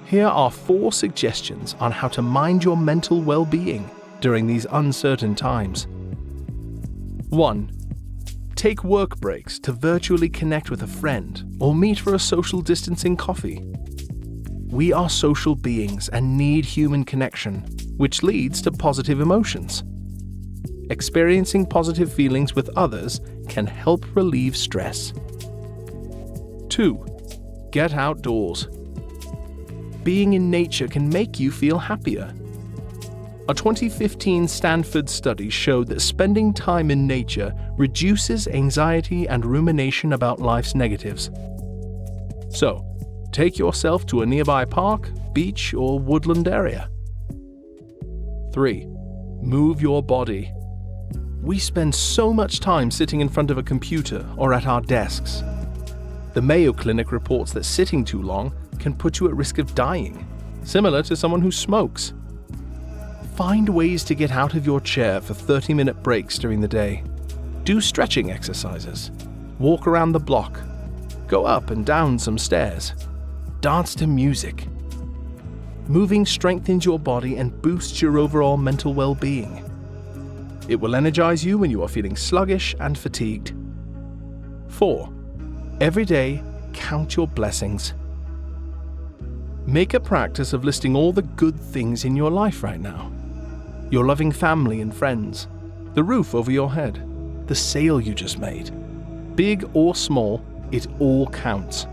Here are 4 suggestions on how to mind your mental well-being during these uncertain times. 1. Take work breaks to virtually connect with a friend or meet for a social distancing coffee. We are social beings and need human connection, which leads to positive emotions. Experiencing positive feelings with others can help relieve stress. 2. Get outdoors. Being in nature can make you feel happier. A 2015 Stanford study showed that spending time in nature reduces anxiety and rumination about life's negatives. So, take yourself to a nearby park, beach, or woodland area. 3. Move your body. We spend so much time sitting in front of a computer or at our desks. The Mayo Clinic reports that sitting too long can put you at risk of dying, similar to someone who smokes. Find ways to get out of your chair for 30-minute breaks during the day. Do stretching exercises. Walk around the block. Go up and down some stairs. Dance to music. Moving strengthens your body and boosts your overall mental well-being. It will energize you when you are feeling sluggish and fatigued. 4. Every day, count your blessings. Make a practice of listing all the good things in your life right now. Your loving family and friends, the roof over your head, the sale you just made. Big or small, it all counts.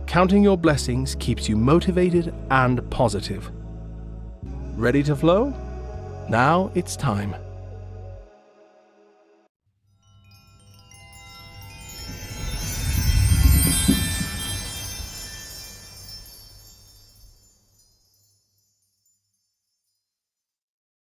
Counting your blessings keeps you motivated and positive. Ready to flow? Now it's time.